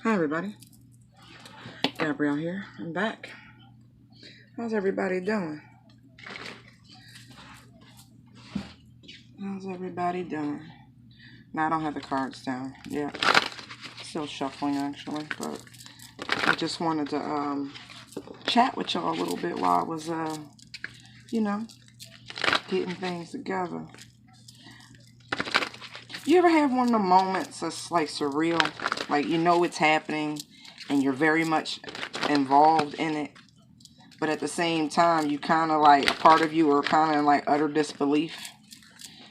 Hi everybody, Gabrielle here. I'm back. How's everybody doing? How's everybody doing? Now I don't have the cards down yet. Still shuffling actually, but I just wanted to chat with y'all a little bit while I was you know, getting things together. You ever have one of the moments that's like surreal? Like you know it's happening and you're very much involved in it, but at the same time you kind of like, a part of you are kind of in like utter disbelief.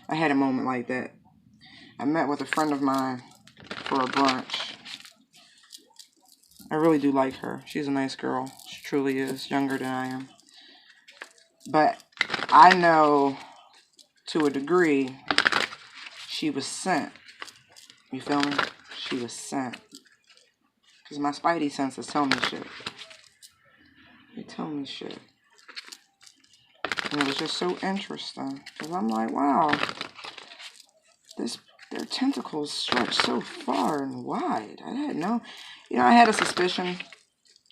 I had a moment like that. I met with a friend of mine for a brunch. I really do like her. She's a nice girl. She truly is. Younger than I am. But I know to a degree she was sent. You feel me? She was sent. Because my spidey senses tell me shit. They tell me shit. And it was just so interesting. Because I'm like, wow. Their tentacles stretch so far and wide. I didn't know. You know, I had a suspicion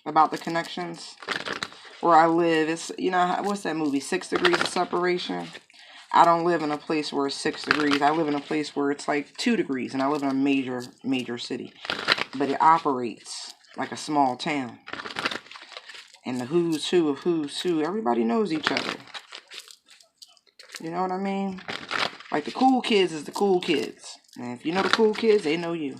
about the connections. Where I live, it's, you know, what's that movie, 6 Degrees of Separation? I don't live in a place where it's 6 degrees. I live in a place where it's like 2 degrees, and I live in a major city. But it operates like a small town. And the who's who of who's who, everybody knows each other. You know what I mean? Like the cool kids is the cool kids. And if you know the cool kids, they know you.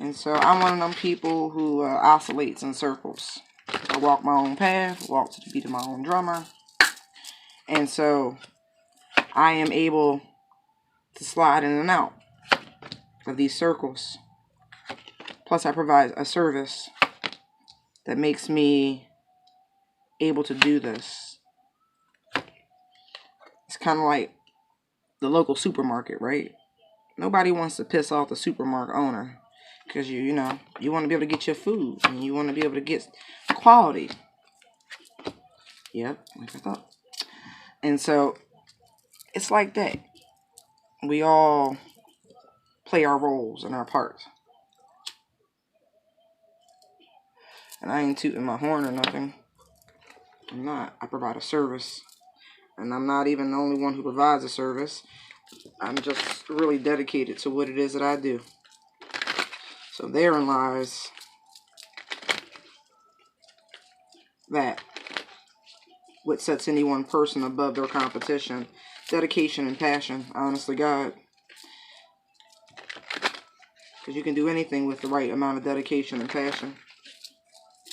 And so I'm one of them people who oscillates in circles. I walk my own path, walk to the beat of my own drummer. And so I am able to slide in and out of these circles. Plus I provide a service that makes me able to do this. It's kind of like the local supermarket, right? Nobody wants to piss off the supermarket owner. Because you know, you want to be able to get your food. And you want to be able to get quality. Yep, like I thought. And so, it's like that. We all play our roles and our parts. And I ain't tooting my horn or nothing. I'm not. I provide a service. And I'm not even the only one who provides a service. I'm just really dedicated to what it is that I do. So therein lies that what sets any one person above their competition. Dedication and passion, honestly, God. Because you can do anything with the right amount of dedication and passion.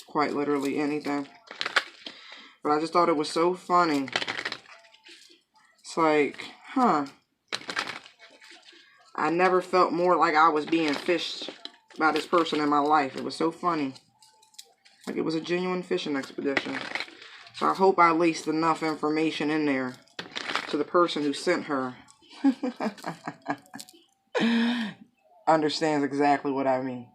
Quite literally anything. But I just thought it was so funny. It's like, huh. I never felt more like I was being fished by this person in my life. It was so funny. Like it was a genuine fishing expedition. So I hope I laced enough information in there to the person who sent her. Understands exactly what I mean.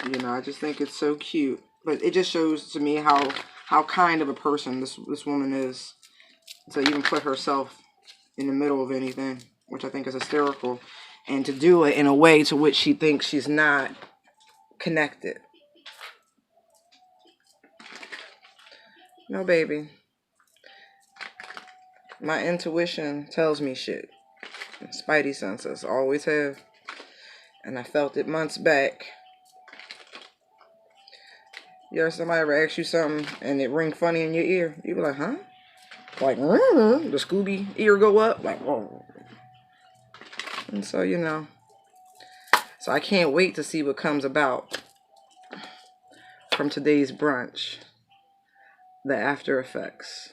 You know, I just think it's so cute. But it just shows to me how kind of a person this woman is. To even put herself in the middle of anything, which I think is hysterical. And to do it in a way to which she thinks she's not connected. No, baby. My intuition tells me shit. Spidey senses always have. And I felt it months back. You ever somebody ever ask you something and it ring funny in your ear? You be like, huh? Like, the Scooby ear go up. Like, whoa. And so, you know. So I can't wait to see what comes about from today's brunch. The after effects.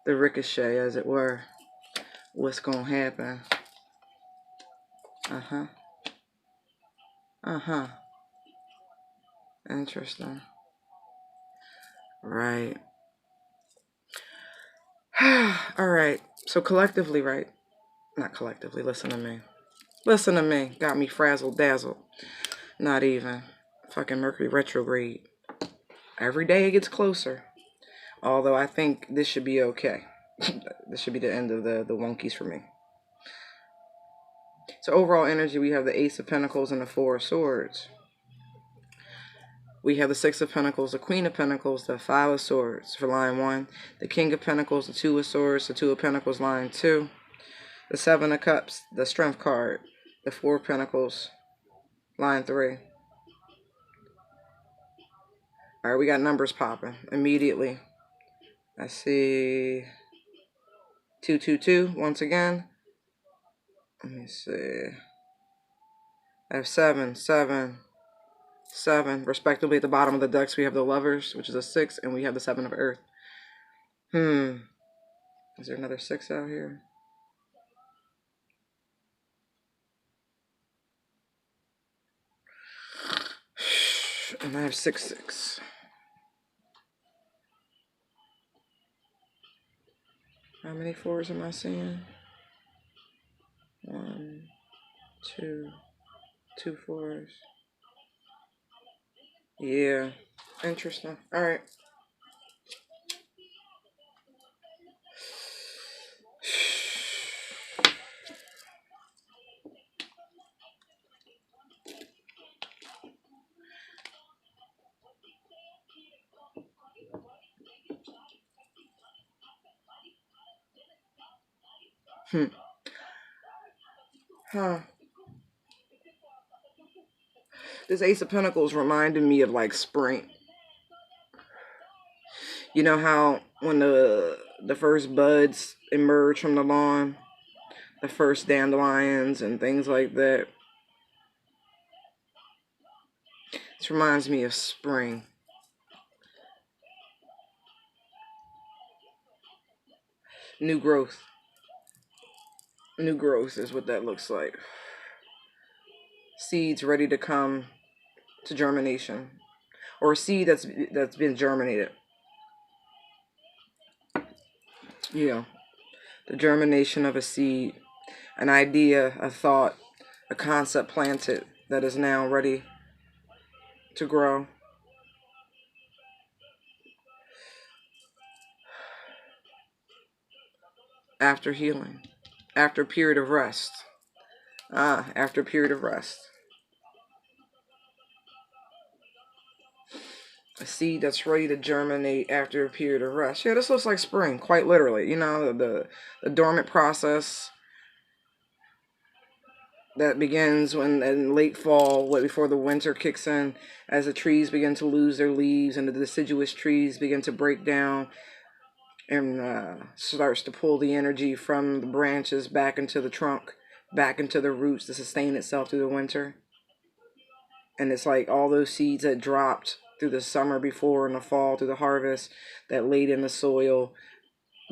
The ricochet, as it were. What's gonna happen? Uh-huh. Uh-huh. Interesting. Right. Alright. So collectively, right? Not collectively, listen to me. Listen to me. Got me frazzled, dazzled. Not even. Fucking Mercury retrograde. Every day it gets closer. Although I think this should be okay. This should be the end of the wonkies for me. So overall energy, we have the Ace of Pentacles and the Four of Swords. We have the Six of Pentacles, the Queen of Pentacles, the Five of Swords for line 1, the King of Pentacles, the Two of Swords, the Two of Pentacles, line 2, the Seven of Cups, the Strength card, the Four of Pentacles, line 3. All right, we got numbers popping immediately. I see 222 once again. Let me see. I have 7, 7, 7. Respectively, at the bottom of the decks, we have the Lovers, which is a 6, and we have the 7 of Earth. Is there another 6 out here? And I have 6, 6. How many 4s am I seeing? 1, 2, 2 4s. Yeah, interesting. All right. Huh. This Ace of Pentacles reminded me of like spring. You know how when the first buds emerge from the lawn, the first dandelions and things like that. This reminds me of spring. New growth. New growth is what that looks like. Seeds ready to come to germination, or a seed that's been germinated. Yeah, the germination of a seed, an idea, a thought, a concept planted that is now ready to grow. After healing, after a period of rest. After a period of rest. A seed that's ready to germinate after a period of rest. Yeah, this looks like spring, quite literally. You know, the dormant process that begins when in late fall, before the winter kicks in, as the trees begin to lose their leaves and the deciduous trees begin to break down and starts to pull the energy from the branches back into the trunk, back into the roots to sustain itself through the winter. And it's like all those seeds that dropped through the summer before in the fall, through the harvest, that laid in the soil,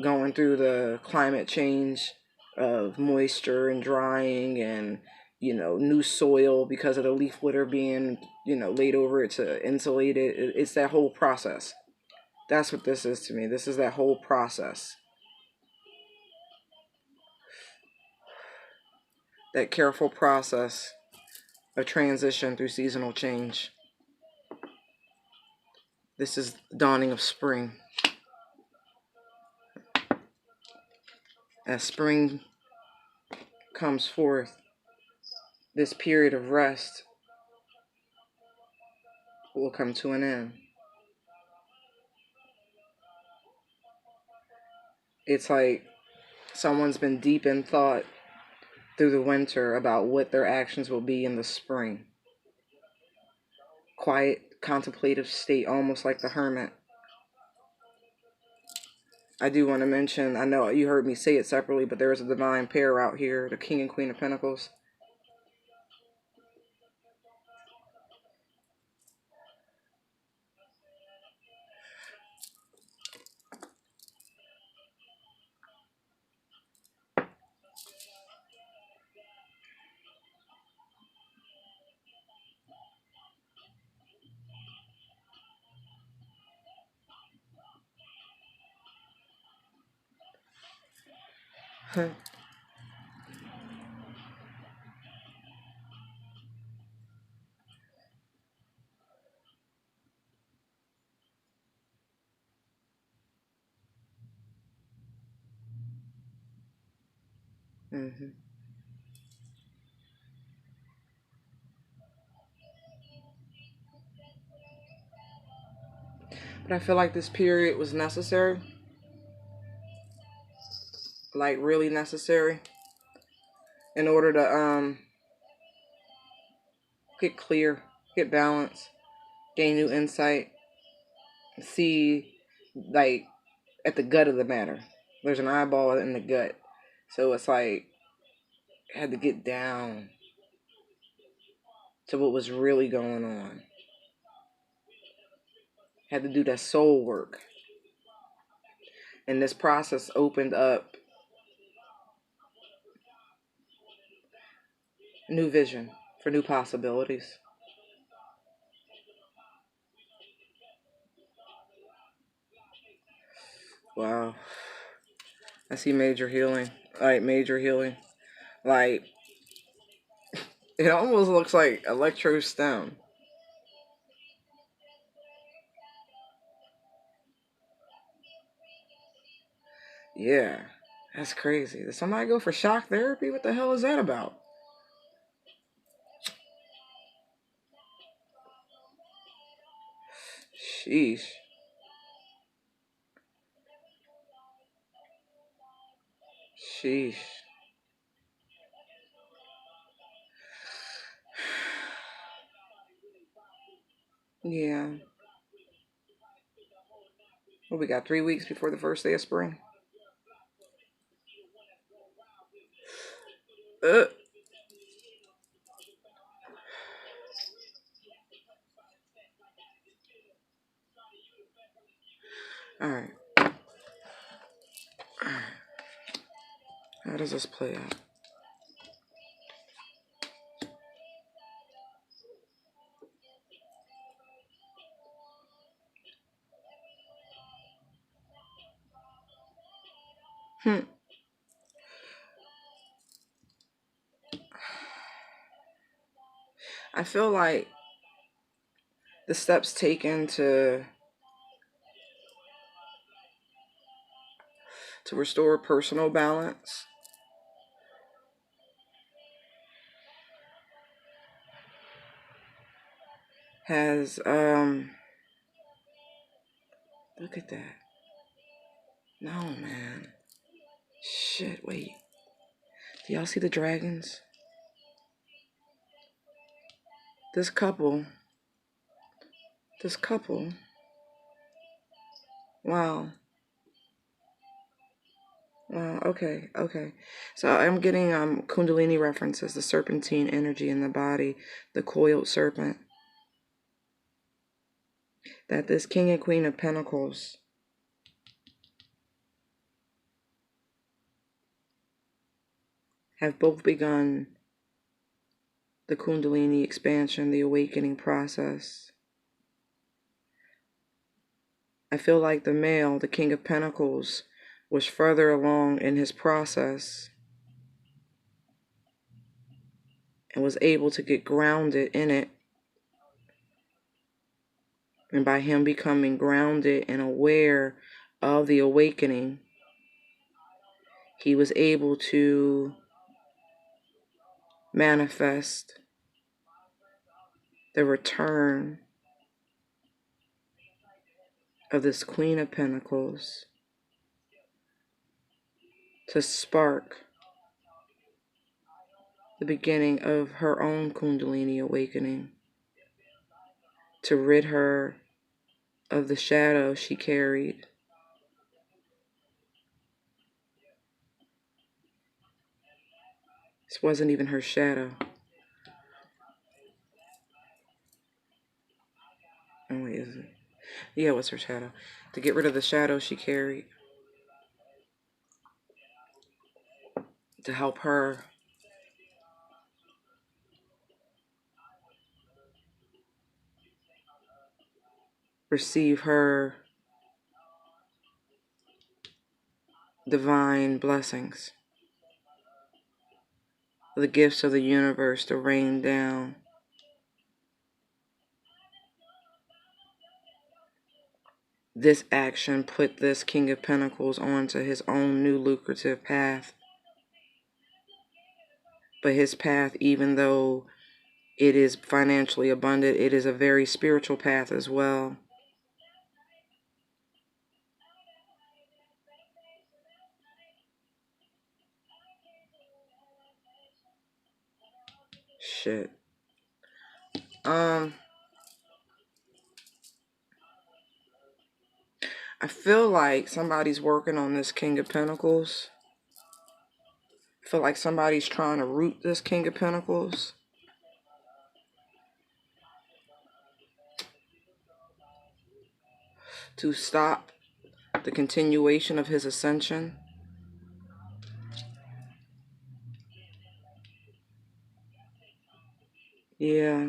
going through the climate change of moisture and drying and, new soil because of the leaf litter being, laid over it to insulate it. It's that whole process. That's what this is to me. This is that whole process. That careful process of transition through seasonal change. This is the dawning of spring. As spring comes forth, this period of rest will come to an end. It's like someone's been deep in thought through the winter about what their actions will be in the spring. Quiet, contemplative state, almost like the hermit. I do want to mention, I know you heard me say it separately, but there is a divine pair out here, the King and Queen of Pentacles. Mm-hmm. But I feel like this period was necessary, like really necessary, in order to get clear, get balance, gain new insight, see like at the gut of the matter. There's an eyeball in the gut. So it's like I had to get down to what was really going on. Had to do that soul work. And this process opened up new vision for new possibilities. Wow. I see major healing. Like major healing. Like it almost looks like electro stem. Yeah. That's crazy. Did somebody go for shock therapy? What the hell is that about? Sheesh. Sheesh. Yeah. Well, we got 3 weeks before the first day of spring. Uh. All right. How does this play out? Hmm. I feel like the steps taken to restore personal balance has look at that. No, man. Shit, wait. Do y'all see the dragons? This couple. This couple. Wow. Wow, okay, okay. So I'm getting Kundalini references, the serpentine energy in the body, the coiled serpent. That this King and Queen of Pentacles have both begun the Kundalini expansion, the awakening process. I feel like the male, the King of Pentacles, was further along in his process and was able to get grounded in it. And by him becoming grounded and aware of the awakening, he was able to manifest the return of this Queen of Pentacles to spark the beginning of her own Kundalini awakening, to rid her of the shadow she carried. This wasn't even her shadow. Oh, wait, is it? Yeah, it was her shadow. To get rid of the shadow she carried. To help her receive her divine blessings, the gifts of the universe to rain down. This action put this King of Pentacles onto his own new lucrative path. But his path, even though it is financially abundant, it is a very spiritual path as well. Shit. I feel like somebody's working on this King of Pentacles. I feel like somebody's trying to root this King of Pentacles. To stop the continuation of his ascension. Yeah.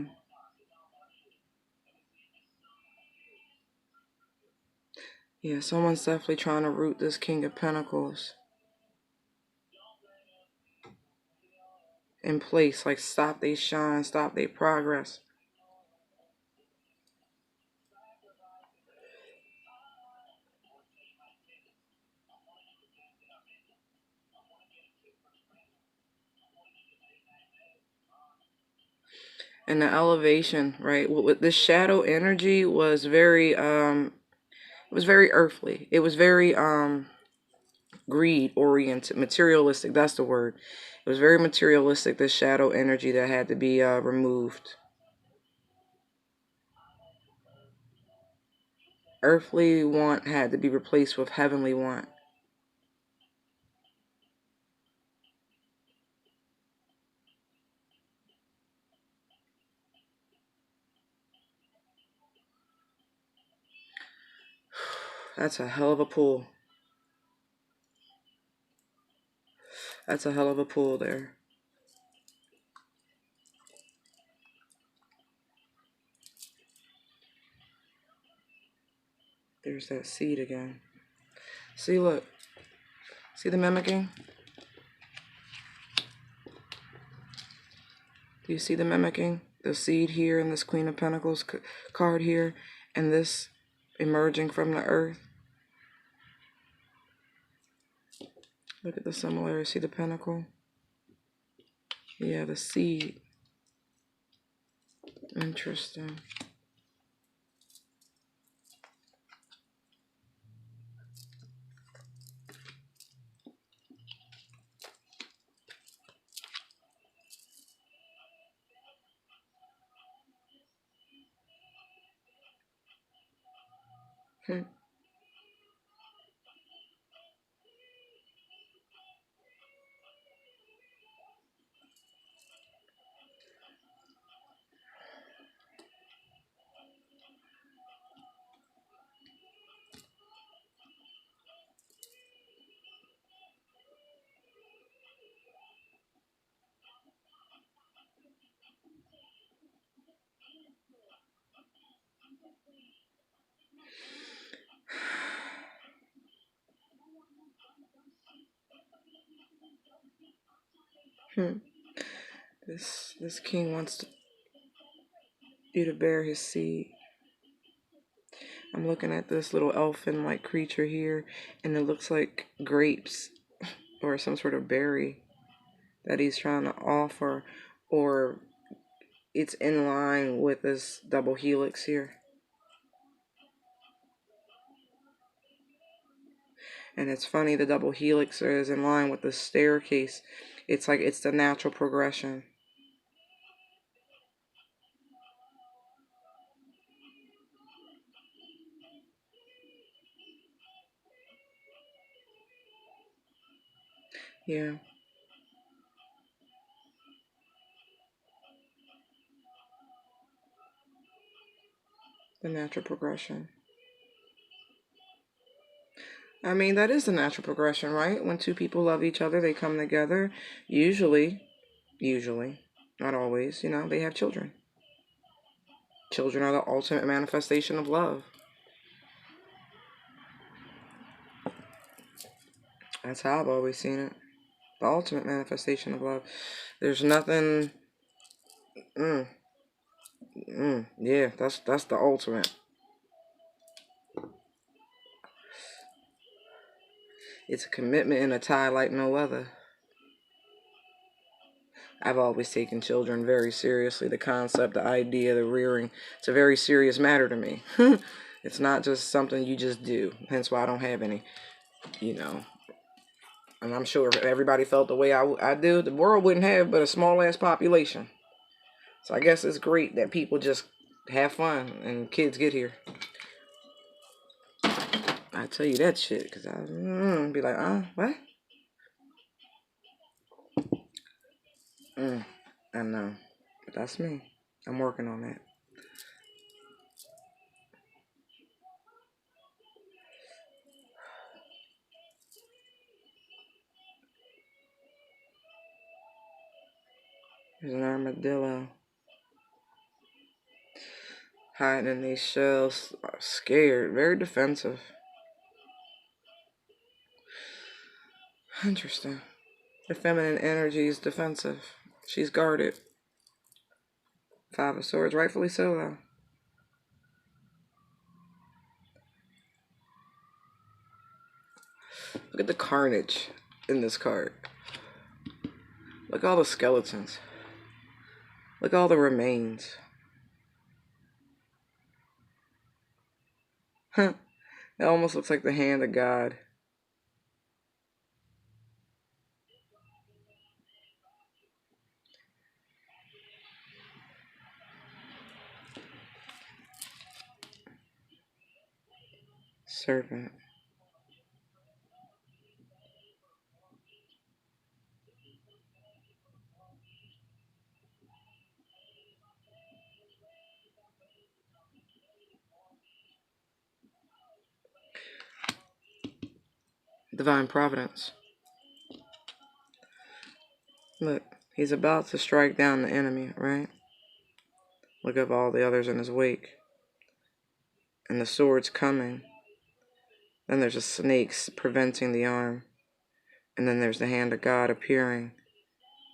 Yeah, someone's definitely trying to root this King of Pentacles in place, like stop they shine, stop they progress. And the elevation, right? With this shadow energy was very it was very earthly. It was very greed oriented, materialistic, that's the word. It was very materialistic, this shadow energy that had to be removed. Earthly want had to be replaced with heavenly want. That's a hell of a pull. That's a hell of a pull there. There's that seed again. See, look. See the mimicking? Do you see the mimicking? The seed here and this Queen of Pentacles card here, and this emerging from the earth. Look at the similarity. See the pentacle? Yeah, the seed. Interesting. Hmm. Hmm. This king wants you to bear his seed. I'm looking at this little elfin-like creature here, and it looks like grapes or some sort of berry that he's trying to offer, or it's in line with this double helix here. And it's funny, the double helix is in line with the staircase. It's like it's the natural progression. Yeah. The natural progression. I mean, that is the natural progression, right? When two people love each other, they come together. Usually, not always, they have children. Children are the ultimate manifestation of love. That's how I've always seen it. The ultimate manifestation of love. There's nothing. Yeah, that's the ultimate. It's a commitment and a tie like no other. I've always taken children very seriously. The concept, the idea, the rearing, it's a very serious matter to me. It's not just something you just do. Hence why I don't have any, you know. And I'm sure if everybody felt the way I do, the world wouldn't have but a small ass population. So I guess it's great that people just have fun and kids get here. I tell you that shit, because I be like, what? I know. But that's me. I'm working on that. There's an armadillo hiding in these shells, scared, very defensive. Interesting. The feminine energy is defensive. She's guarded. Five of Swords, rightfully so, though. Look at the carnage in this card. Look at all the skeletons. Look at all the remains. Huh. It almost looks like the hand of God. Serpent. Divine Providence. Look, he's about to strike down the enemy, right? Look at all the others in his wake. And the sword's coming. Then there's a snake preventing the arm. And then there's the hand of God appearing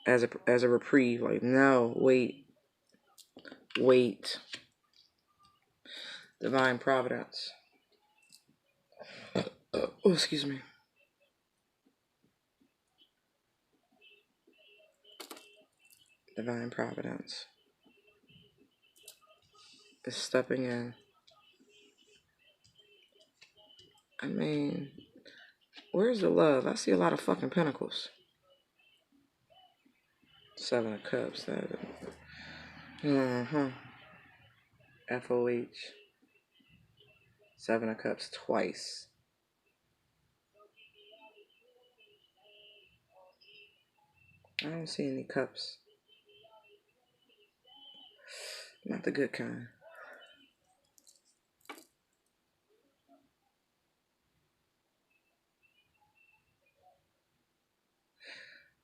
as a reprieve. Like, no, wait. Divine Providence. Oh, excuse me. Divine Providence is stepping in. I mean, where's the love? I see a lot of fucking pentacles. Seven of Cups. FOH. Seven of Cups twice. I don't see any cups. Not the good kind.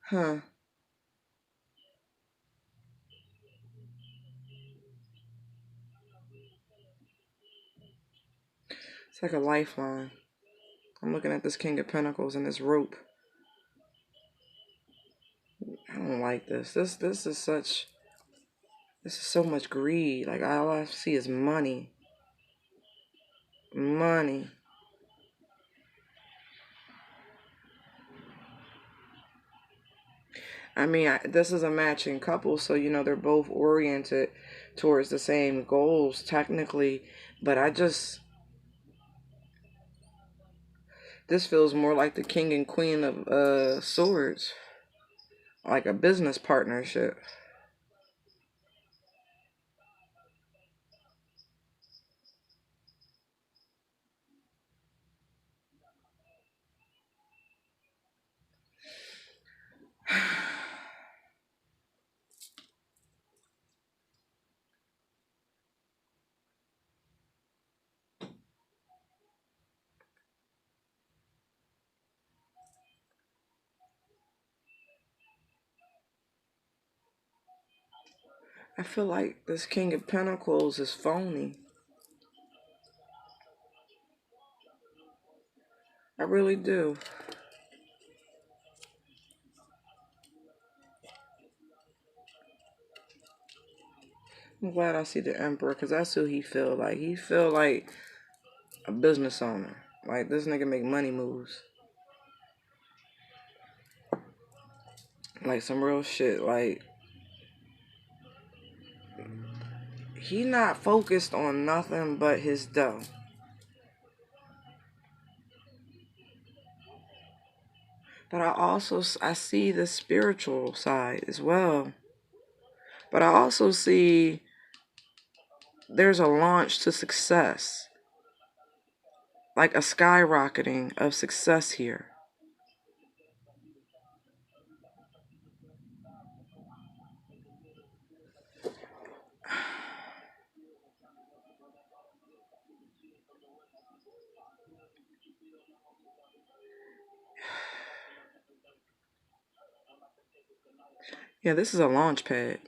Huh. It's like a lifeline. I'm looking at this King of Pentacles and this rope. I don't like this. This is so much greed. Like, all I see is money. Money. I mean, this is a matching couple, so, you know, they're both oriented towards the same goals, technically. But this feels more like the King and Queen of Swords. Like a business partnership. I feel like this King of Pentacles is phony. I really do. I'm glad I see the Emperor, because that's who he feel like. He feel like a business owner. Like, this nigga make money moves. Like, some real shit. Like, He not focused on nothing but his dough. But I see the spiritual side as well. But I also see there's a launch to success, like a skyrocketing of success here. Yeah, this is a launch pad.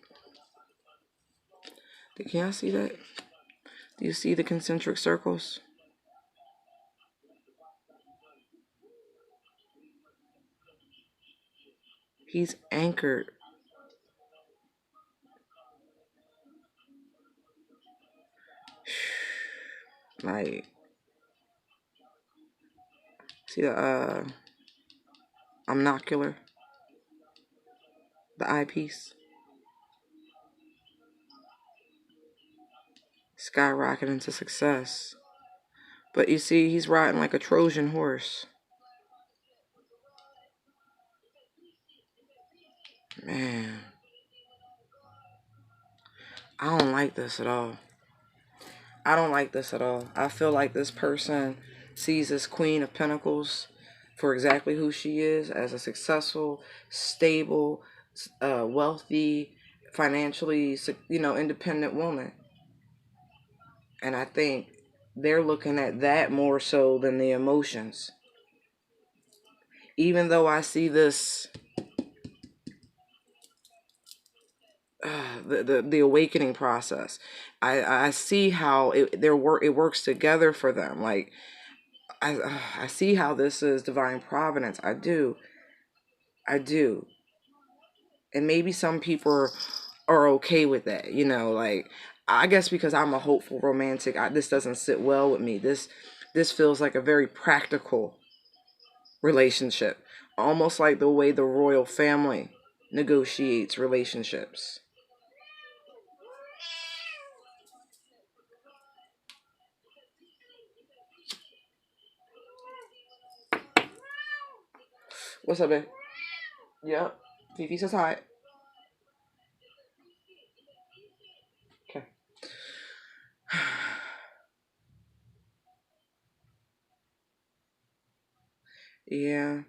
Can y'all see that? Do you see the concentric circles? He's anchored. Like, see the omnocular, the eyepiece, skyrocketing to success. But you see, he's riding like a Trojan horse. Man, I don't like this at all. I don't like this at all. I feel like this person sees this Queen of Pentacles for exactly who she is, as a successful, stable, wealthy, financially, independent woman. And I think they're looking at that more so than the emotions. Even though I see this, the awakening process, I see how it works together for them. Like, I see how this is divine providence. I do. And maybe some people are okay with that, like, I guess because I'm a hopeful romantic, this doesn't sit well with me. This feels like a very practical relationship, almost like the way the royal family negotiates relationships. What's up, babe? Yep. Fifi says hi. Okay. Yeah.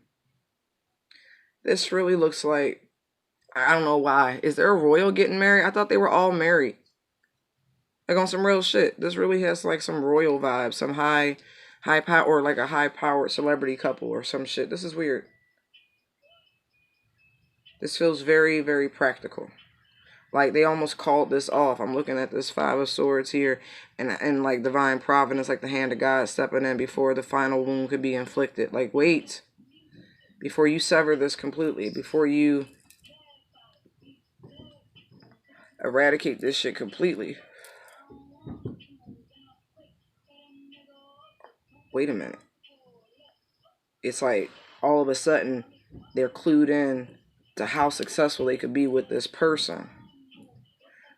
This really looks like, I don't know why. Is there a royal getting married? I thought they were all married. Like, on some real shit. This really has like some royal vibes, some high power, or like a high powered celebrity couple or some shit. This is weird. This feels very, very practical. Like, they almost called this off. I'm looking at this Five of Swords here, and like divine providence, like the hand of God stepping in before the final wound could be inflicted. Like, wait, before you sever this completely, before you eradicate this shit completely. Wait a minute. It's like all of a sudden they're clued in to how successful they could be with this person.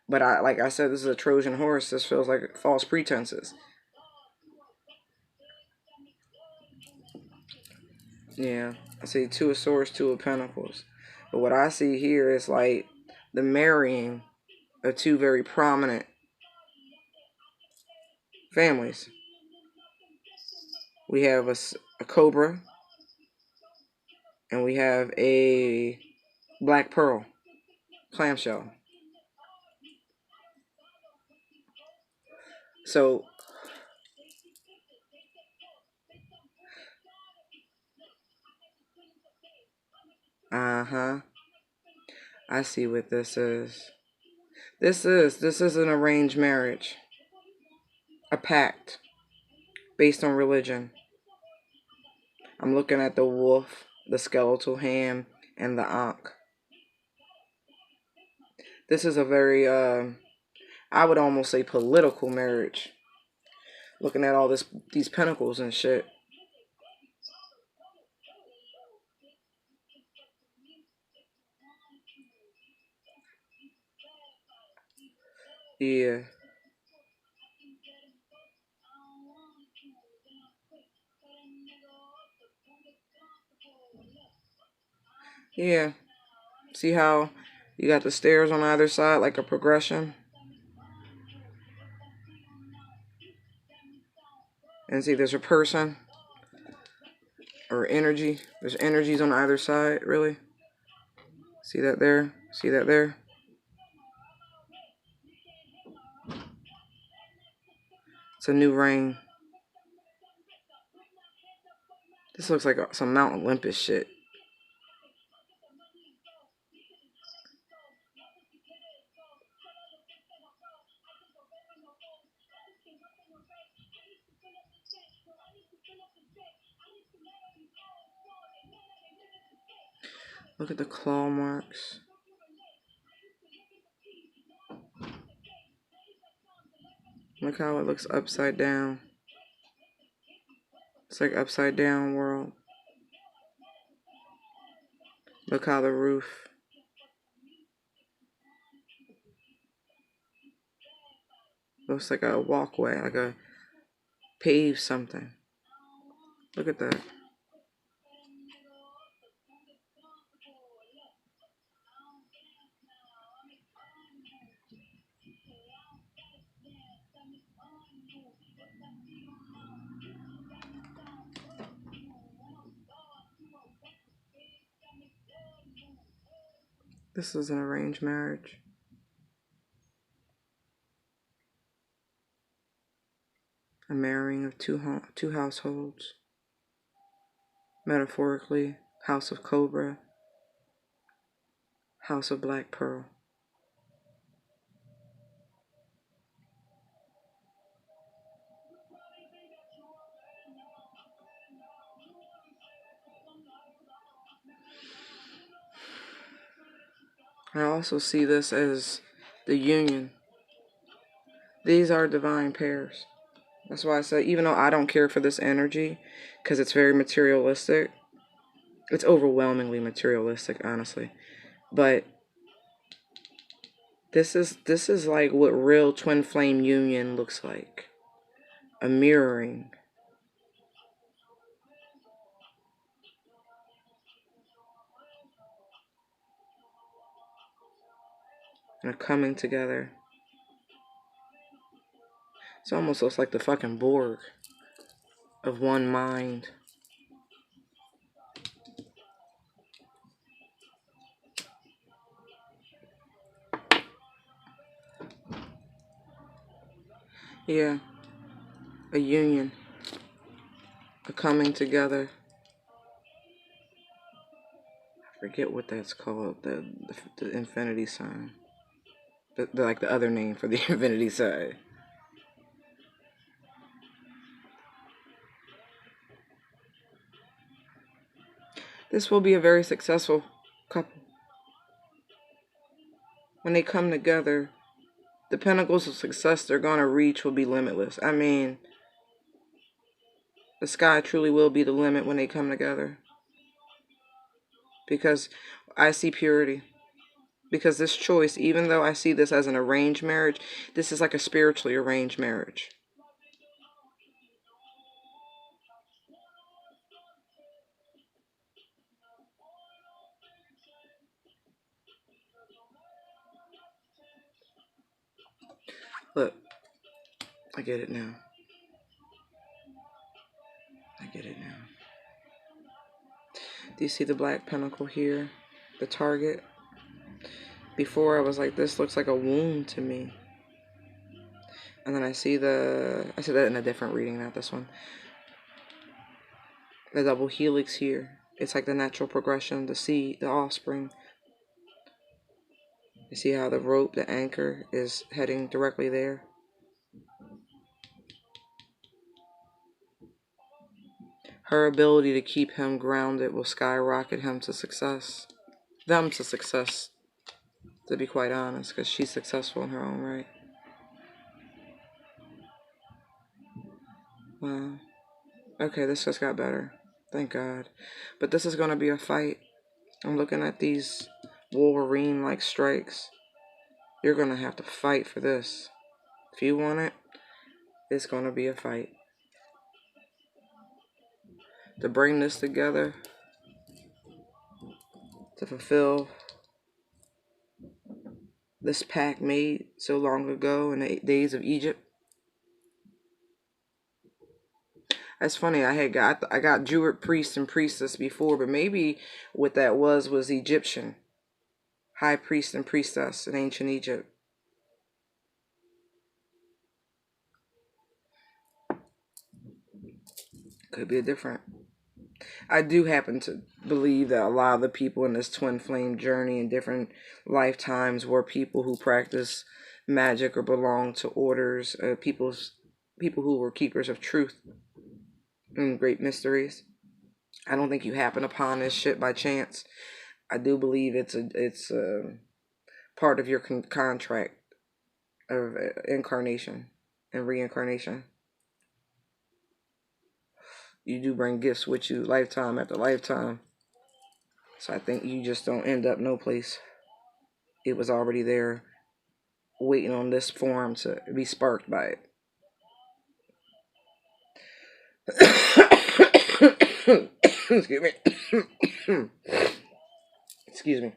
But like I said, this is a Trojan horse. This feels like false pretenses. Yeah, I see Two of Swords, Two of Pentacles. But what I see here is like the marrying of two very prominent families. We have a cobra, and we have a black pearl clamshell. So, uh-huh. I see what this is. This is an arranged marriage. A pact based on religion. I'm looking at the wolf, the skeletal hand, and the ankh. This is a very I would almost say political marriage. Looking at all these pentacles and shit. Yeah. Yeah. See how you got the stairs on either side, like a progression? And see, there's a person or energy. There's energies on either side, really. See that there? See that there? It's a new rain. This looks like some Mount Olympus shit. Look at the claw marks. Look how it looks upside down. It's like upside down world. Look how the roof. Looks like a walkway, like a paved something. Look at that. This is an arranged marriage. A marrying of two households. Metaphorically, House of Cobra, House of Black Pearl. I also see this as the union. These are divine pairs. That's why I say, even though I don't care for this energy, because it's very materialistic, it's overwhelmingly materialistic, honestly. But this is like what real twin flame union looks like. A mirroring. And a coming together. It almost looks like the fucking Borg of one mind. Yeah. A union. A coming together. I forget what that's called. The infinity sign. Like the other name for the infinity sign. This will be a very successful couple. When they come together, the pinnacles of success they're going to reach will be limitless. I mean, the sky truly will be the limit when they come together. Because I see purity. Because this choice, even though I see this as an arranged marriage, this is like a spiritually arranged marriage. Look, I get it now. I get it now. Do you see the black pinnacle here? The target? Before I was like, this looks like a wound to me. And then I see that in a different reading, not this one. The double helix here. It's like the natural progression, the seed, the offspring. You see how the rope, the anchor, is heading directly there? Her ability to keep him grounded will skyrocket him to success. Them to success, to be quite honest, because she's successful in her own right. Wow. Okay, this just got better. Thank God. But this is going to be a fight. I'm looking at these Wolverine-like strikes. You're going to have to fight for this. If you want it, it's going to be a fight. To bring this together, to fulfill this pact made so long ago in the days of Egypt. That's funny. I got Druid priest and priestess before, but maybe what that was Egyptian high priest and priestess in ancient Egypt. Could be a different. I do happen to believe that a lot of the people in this twin flame journey in different lifetimes were people who practice magic or belong to orders, people who were keepers of truth and great mysteries. I don't think you happen upon this shit by chance. I do believe it's a part of your contract of incarnation and reincarnation. You do bring gifts with you lifetime after lifetime. So I think you just don't end up no place. It was already there waiting on this form to be sparked by it. Excuse me. Excuse me.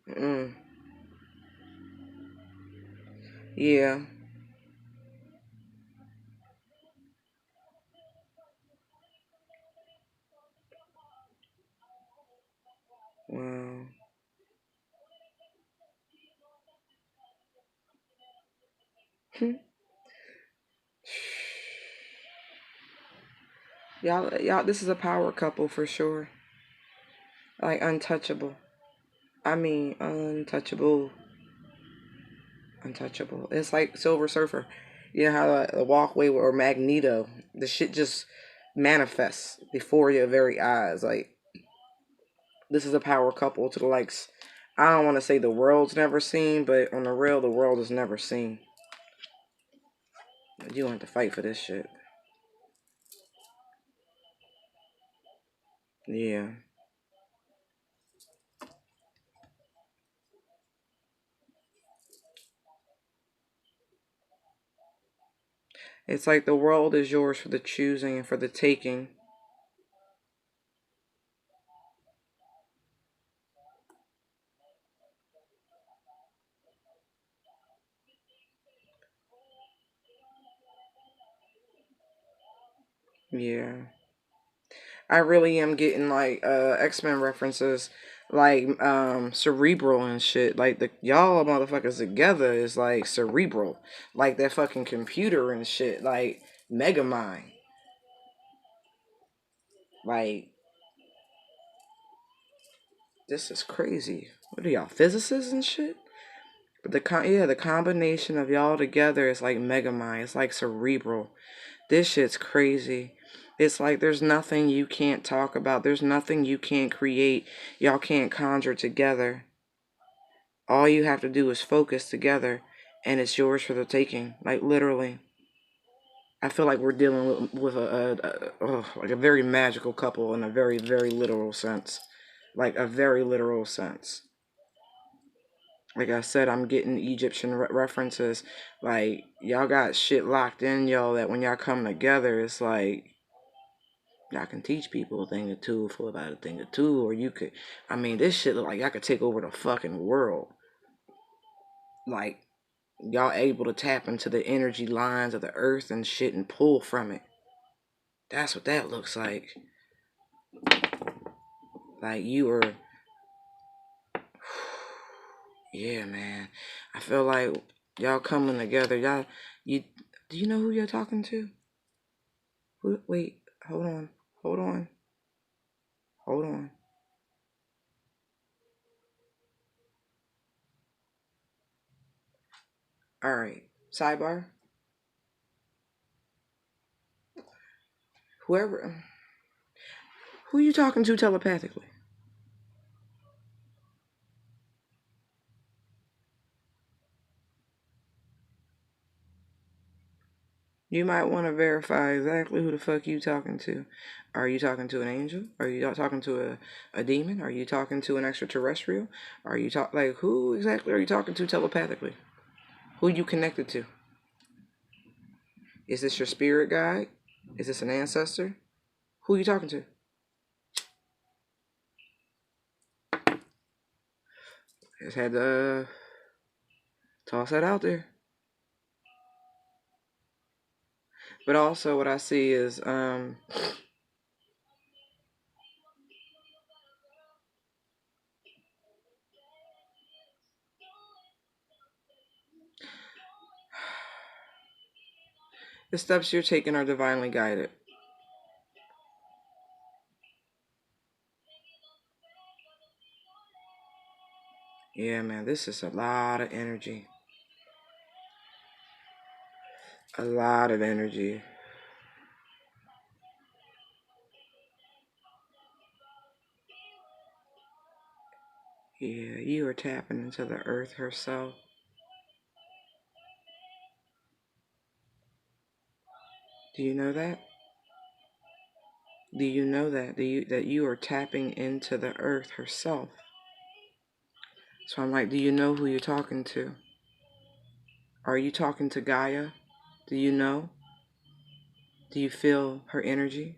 Mm. Yeah. Wow. y'all, this is a power couple for sure. Like untouchable. I mean, untouchable. Untouchable. It's like Silver Surfer. You know how the walkway or Magneto, the shit just manifests before your very eyes. Like this is a power couple to the likes. I don't want to say the world's never seen, but on the real, the world has never seen. You don't have to fight for this shit. Yeah. It's like the world is yours for the choosing and for the taking. Yeah. I really am getting like X-Men references like cerebral and shit. Like the y'all motherfuckers together is like cerebral. Like that fucking computer and shit. Like Megamind. Like this is crazy. What are y'all physicists and shit? But the combination of y'all together is like Megamind. It's like cerebral. This shit's crazy. It's like there's nothing you can't talk about. There's nothing you can't create. Y'all can't conjure together. All you have to do is focus together, and it's yours for the taking. Like literally, I feel like we're dealing with like a very magical couple in a very very literal sense, like a very literal sense. Like I said, I'm getting Egyptian references. Like y'all got shit locked in y'all that when y'all come together, it's like y'all can teach people a thing or two for about a thing or two, or you could. I mean, this shit look like y'all could take over the fucking world. Like y'all able to tap into the energy lines of the earth and shit and pull from it. That's what that looks like. Like you are, yeah, man. I feel like y'all coming together. You, do you know who you're talking to? Wait, hold on, hold on. All right, sidebar. Whoever, who you talking to telepathically? You might want to verify exactly who the fuck you talking to. Are you talking to an angel? Are you talking to a demon? Are you talking to an extraterrestrial? Are you like who exactly are you talking to telepathically? Who you connected to? Is this your spirit guide? Is this an ancestor? Who are you talking to? Just had to toss that out there. But also what I see is the steps you're taking are divinely guided. Yeah, man, this is a lot of energy. A lot of energy. Yeah, you are tapping into the earth herself. Do you know that? Do you know that? That you are tapping into the earth herself? So I'm like, do you know who you're talking to? Are you talking to Gaia? Do you know? Do you feel her energy?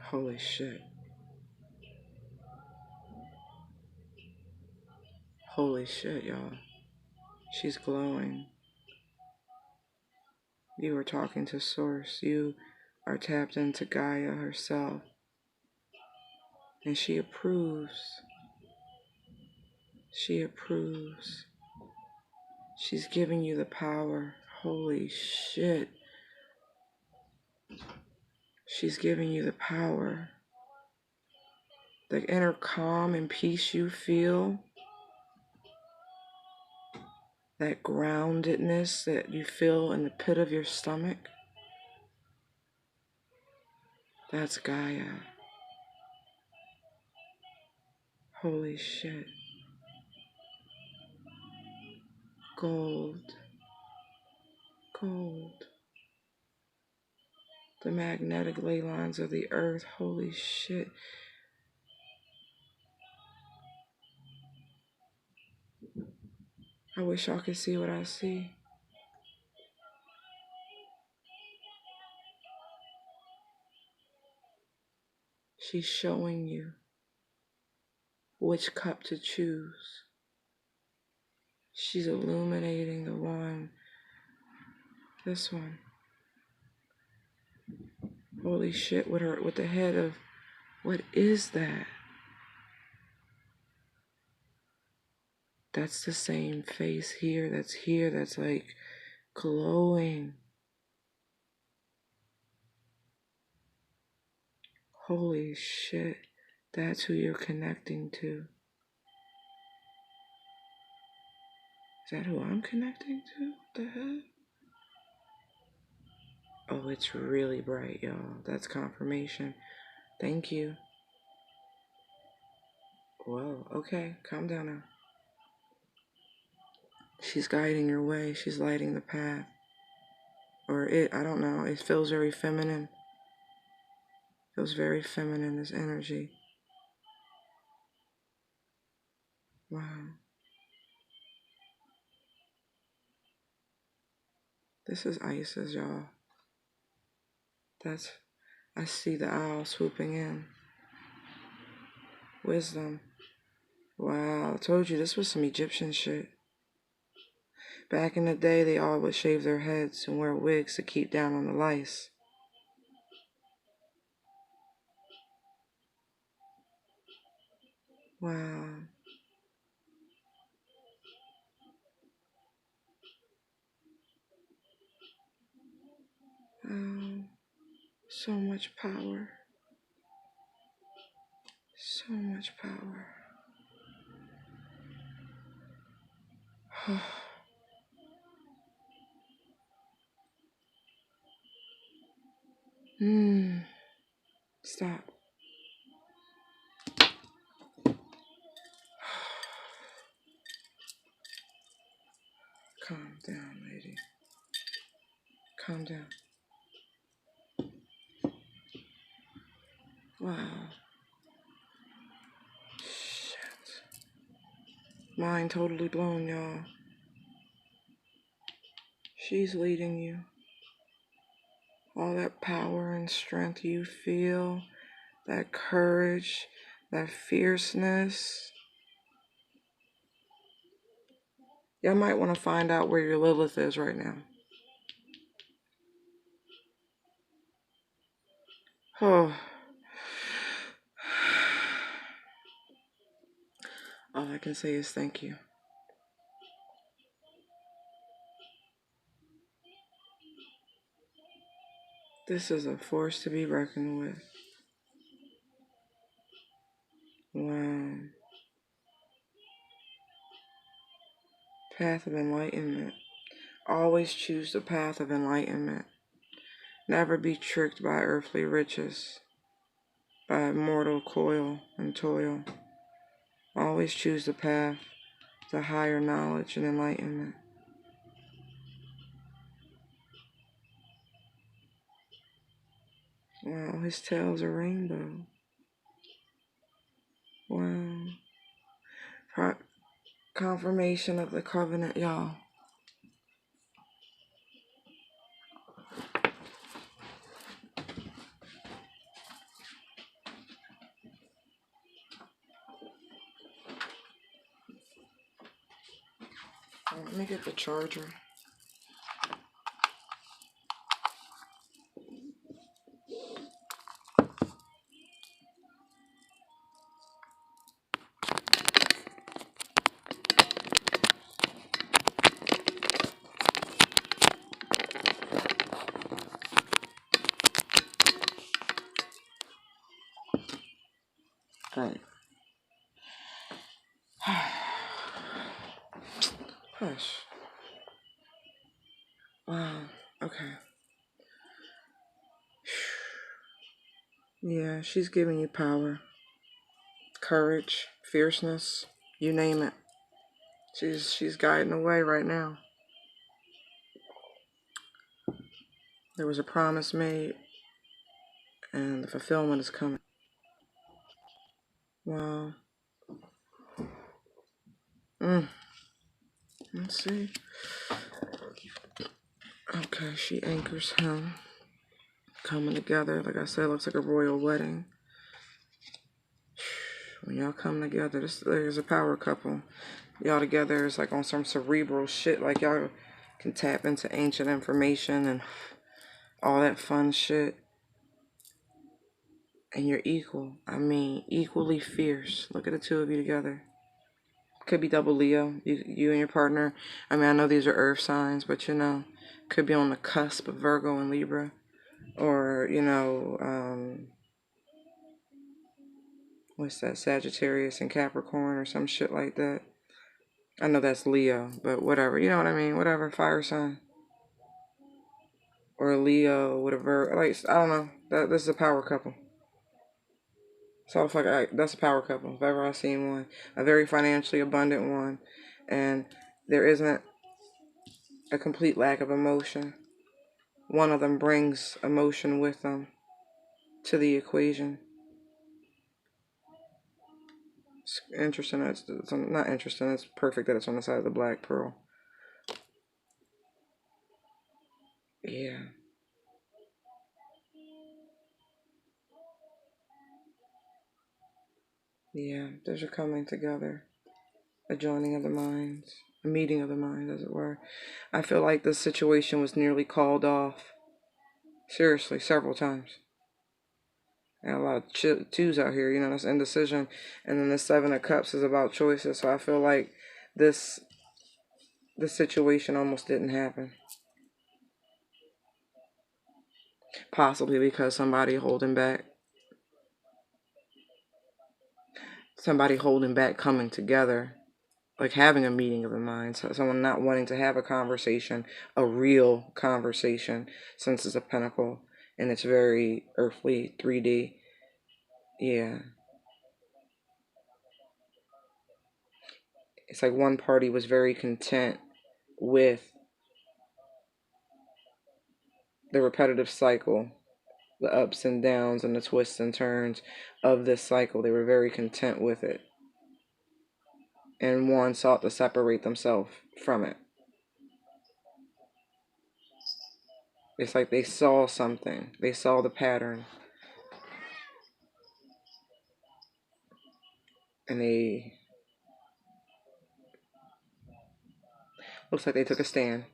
Holy shit. Holy shit, y'all. She's glowing. You are talking to Source. You are tapped into Gaia herself. And she approves. She approves. She's giving you the power. Holy shit. She's giving you the power. The inner calm and peace you feel. That groundedness that you feel in the pit of your stomach. That's Gaia. Holy shit. Gold. Gold. The magnetic ley lines of the earth. Holy shit. I wish y'all could see what I see. She's showing you which cup to choose. She's illuminating the one. This one. Holy shit, with the head of, what is that? That's the same face here, that's like glowing. Holy shit, that's who you're connecting to. Is that who I'm connecting to? What the hell? Oh, it's really bright, y'all. That's confirmation. Thank you. Whoa, okay, calm down now. She's guiding your way. She's lighting the path. Or it, I don't know. It feels very feminine. Feels very feminine, this energy. Wow. This is Isis, y'all. I see the owl swooping in. Wisdom. Wow, I told you this was some Egyptian shit. Back in the day, they all would shave their heads and wear wigs to keep down on the lice. Wow. So much power. So much power. Stop. Calm down, lady. Calm down. Wow. Shit. Mind totally blown, y'all. She's leading you. All that power and strength you feel, that courage, that fierceness. Y'all might want to find out where your Lilith is right now. Oh. All I can say is thank you. This is a force to be reckoned with. Wow. Path of enlightenment. Always choose the path of enlightenment. Never be tricked by earthly riches, by mortal coil and toil. Always choose the path to higher knowledge and enlightenment. Wow, his tail's a rainbow. Wow. Confirmation of the covenant, y'all. Let me get the charger. Right. Hush. Wow. Okay. Yeah, she's giving you power, courage, fierceness, you name it. She's guiding the way right now. There was a promise made, and the fulfillment is coming. Wow. Let's see. Okay, she anchors him. Coming together, like I said, looks like a royal wedding. When y'all come together, there's a power couple. Y'all together is like on some cerebral shit. Like y'all can tap into ancient information and all that fun shit. And you're equal. I mean, equally fierce. Look at the two of you together. Could be double Leo, you and your partner. I mean, I know these are earth signs, but you know, could be on the cusp of Virgo and Libra. Or, you know, what's that, Sagittarius and Capricorn or some shit like that. I know that's Leo, but whatever. You know what I mean? Whatever, fire sign. Or Leo with a Virgo. Like, I don't know. This is a power couple. So it's like, that's a power couple, if ever I've seen one. A very financially abundant one. And there isn't a complete lack of emotion. One of them brings emotion with them to the equation. It's interesting. It's not interesting. It's perfect that it's on the side of the black pearl. Yeah. Yeah, there's a coming together, a joining of the minds, a meeting of the minds, as it were. I feel like this situation was nearly called off. Seriously, several times. And a lot of twos out here, you know, that's indecision. And then the Seven of Cups is about choices. So I feel like this situation almost didn't happen. Possibly because somebody holding back coming together, like having a meeting of the minds. So someone not wanting to have a conversation, a real conversation, since it's a pentacle and it's very earthly, 3D. Yeah. It's like one party was very content with the repetitive cycle the ups and downs and the twists and turns of this cycle. They were very content with it. And one sought to separate themselves from it. It's like they saw something. They saw the pattern. And they... Looks like they took a stand.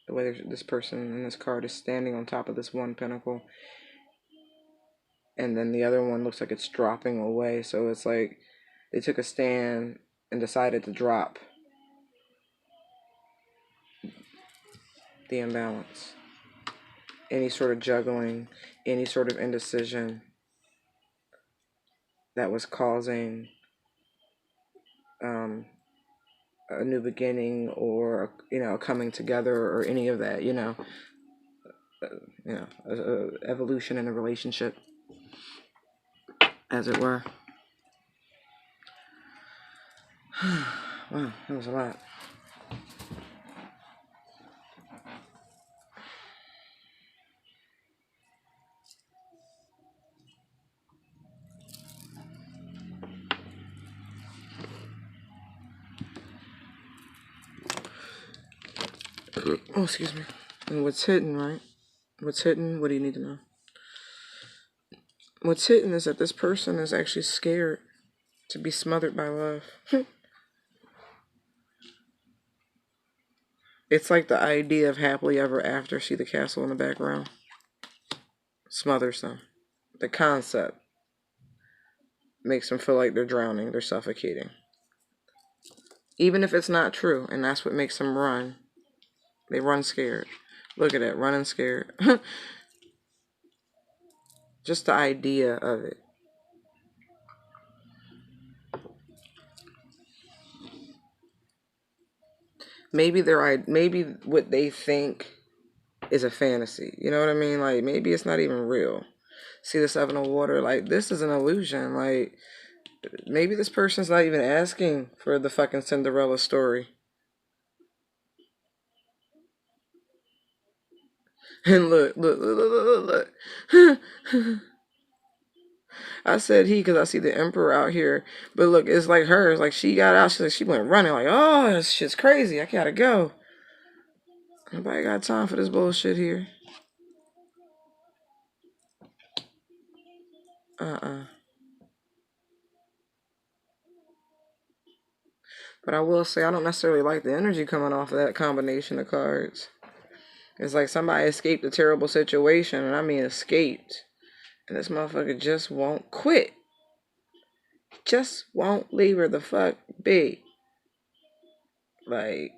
The way this person in this card is standing on top of this one pinnacle. And then the other one looks like it's dropping away. So it's like they took a stand and decided to drop the imbalance. Any sort of juggling, any sort of indecision that was causing a new beginning or, a coming together or any of that, evolution in a relationship, as it were. Wow, that was a lot. Oh, excuse me. And what's hidden, right? What's hidden? What do you need to know? What's hidden is that this person is actually scared to be smothered by love. It's like the idea of happily ever after. See the castle in the background? Smothers them. The concept makes them feel like they're drowning, they're suffocating. Even if it's not true, and that's what makes them run. They run scared. Look at that, running scared. Just the idea of it. Maybe what they think is a fantasy. You know what I mean? Like, maybe it's not even real. See the 7 of water? Like, this is an illusion. Like, maybe this person's not even asking for the fucking Cinderella story. And look. I said he because I see the emperor out here. But look, it's like her. It's like she got out. She went running like, oh, this shit's crazy. I gotta go. Nobody got time for this bullshit here. But I will say I don't necessarily like the energy coming off of that combination of cards. It's like somebody escaped a terrible situation, and I mean escaped. And this motherfucker just won't quit. Just won't leave her the fuck be. Like,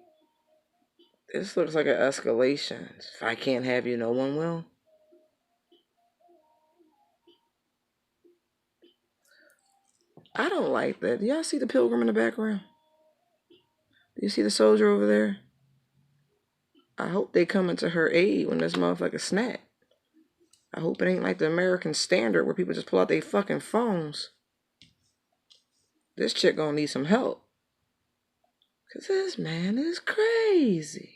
this looks like an escalation. If I can't have you, no one will. I don't like that. Do y'all see the pilgrim in the background? Do you see the soldier over there? I hope they come into her aid when this motherfucker snap. I hope it ain't like the American standard where people just pull out their fucking phones. This chick gonna need some help. Because this man is crazy.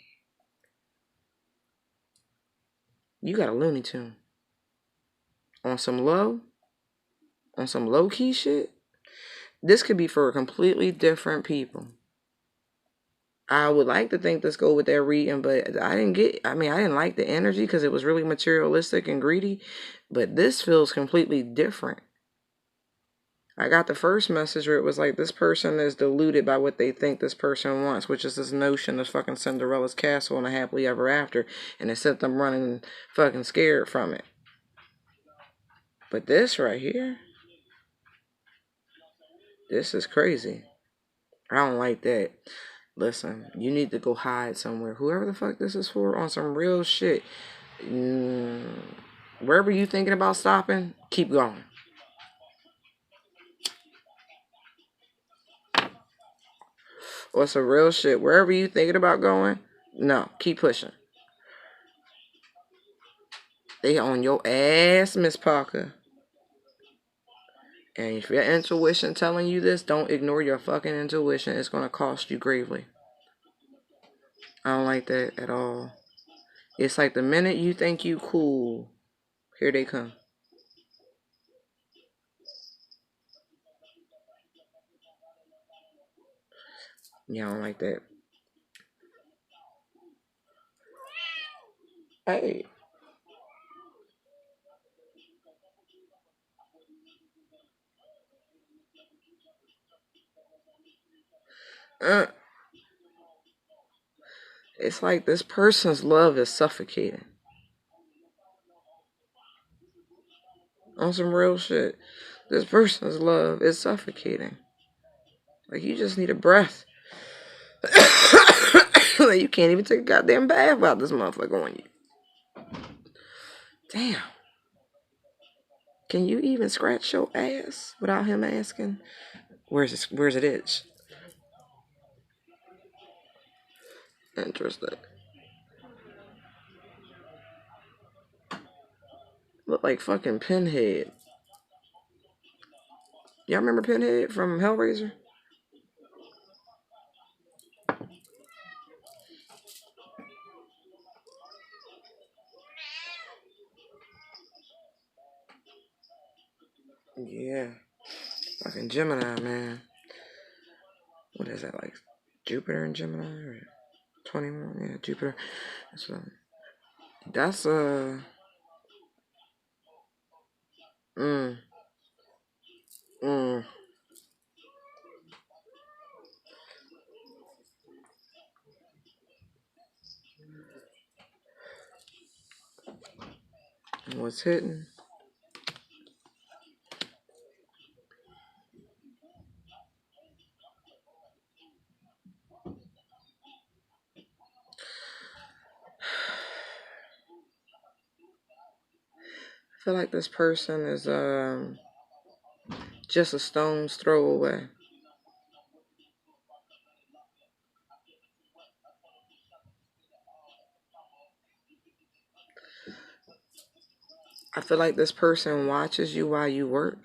You got a Looney Tune. On some low-key shit. This could be for completely different people. I would like to think this go with that reading, but I didn't like the energy because it was really materialistic and greedy. But this feels completely different. I got the first message where it was like this person is deluded by what they think this person wants, which is this notion of fucking Cinderella's castle and a happily ever after, and it set them running fucking scared from it. But this right here, this is crazy. I don't like that. Listen, you need to go hide somewhere. Whoever the fuck this is for, on some real shit. Wherever you thinking about stopping, keep going. Or some real shit. Wherever you thinking about going, no, keep pushing. They on your ass, Miss Parker. And if your intuition telling you this, don't ignore your fucking intuition. It's going to cost you gravely. I don't like that at all. It's like the minute you think you cool, here they come. Yeah, I don't like that. Hey. Uh, it's like this person's love is suffocating. On some real shit. This person's love is suffocating. Like, you just need a breath. Like, you can't even take a goddamn bath without this motherfucker on you. Damn. Can you even scratch your ass without him asking? Where's it itch? Interesting. Look like fucking Pinhead. Y'all remember Pinhead from Hellraiser? Yeah. Fucking Gemini, man. What is that, like Jupiter and Gemini? Or 21? Yeah, Jupiter. That's mm, mm. What's hitting? I feel like this person is just a stone's throw away. I feel like this person watches you while you work,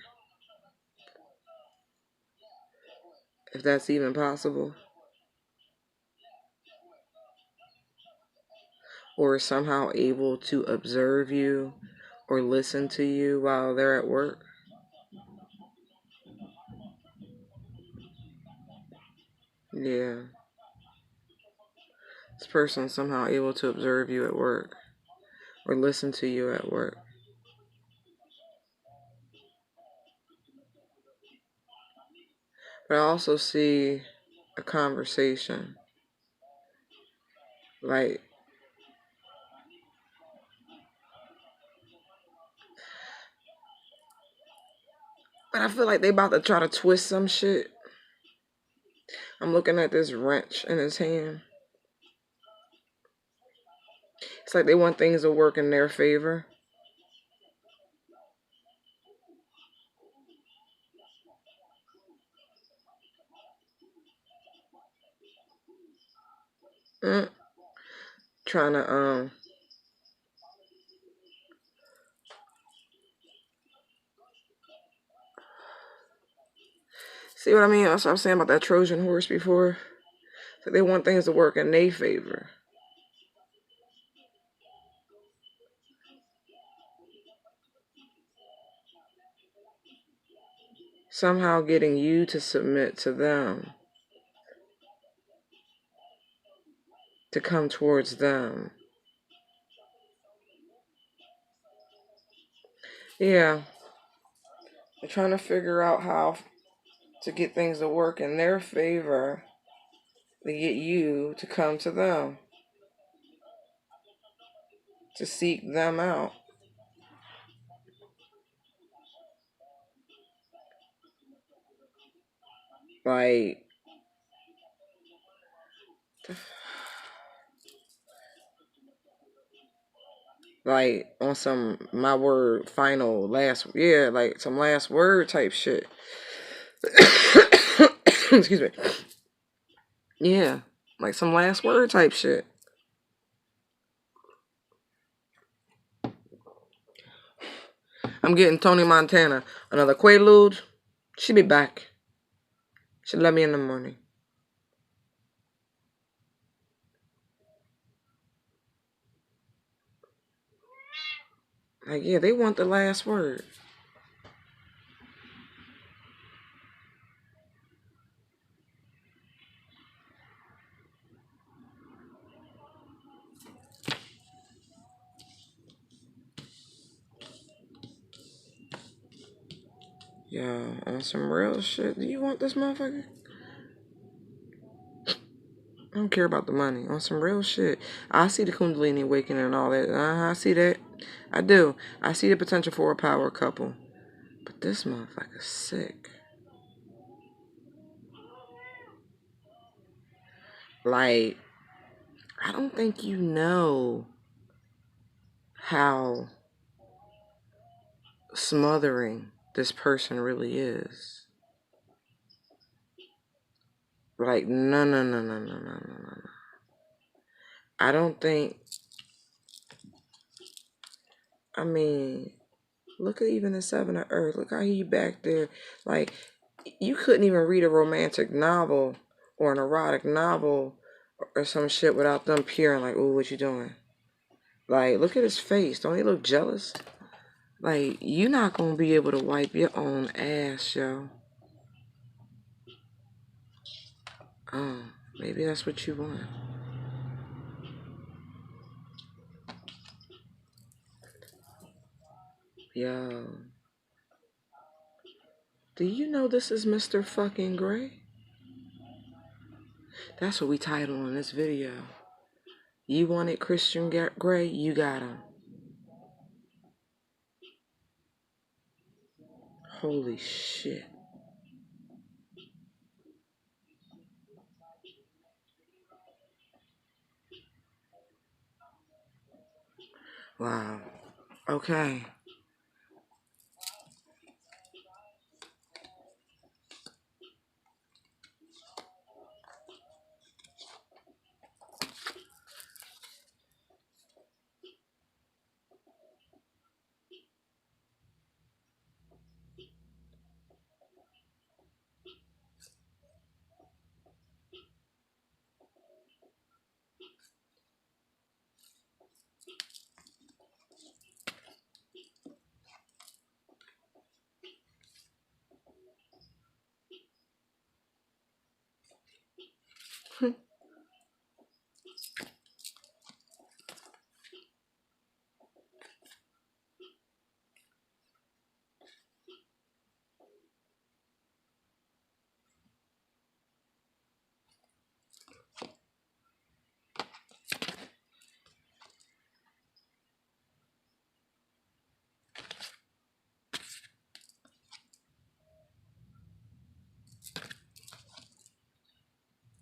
if that's even possible, or is somehow able to observe you or listen to you while they're at work. Yeah. This person somehow able to observe you at work or listen to you at work. But I also see a conversation. Like, but I feel like they about to try to twist some shit. I'm looking at this wrench in his hand. It's like they want things to work in their favor. Mm. Trying to see what I mean? That's what I was saying about that Trojan horse before. So they want things to work in their favor. Somehow getting you to submit to them. To come towards them. Yeah. They're trying to figure out how to get things to work in their favor to get you to come to them. To seek them out. Like, on some my word final last, yeah, like some last word type shit. Excuse me. Yeah, like some last word type shit. I'm getting Tony Montana another Quaalude. She be back. She let me in the morning. Like, yeah, they want the last word. Yo, on some real shit. Do you want this motherfucker? I don't care about the money. On some real shit. I see the Kundalini awakening and all that. I see that. I do. I see the potential for a power couple. But this motherfucker's sick. Like, I don't think you know how smothering this person really is. Like, no. I don't think, I mean, look at even the Seven of Earth. Look how he back there. Like, you couldn't even read a romantic novel or an erotic novel or some shit without them peering like, ooh, what you doing? Like, look at his face. Don't he look jealous? Like, you're not going to be able to wipe your own ass, yo. Oh, maybe that's what you want. Yo. Do you know this is Mr. fucking Gray? That's what we titled on this video. You wanted Christian Grey, you got him. Holy shit. Wow. Okay.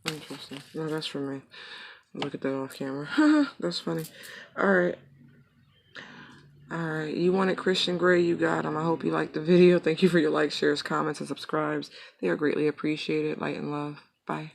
Interesting. No, that's for me. Look at that off camera. That's funny. Alright. Alright. You wanted Christian Grey, you got him. I hope you liked the video. Thank you for your likes, shares, comments, and subscribes. They are greatly appreciated. Light and love. Bye.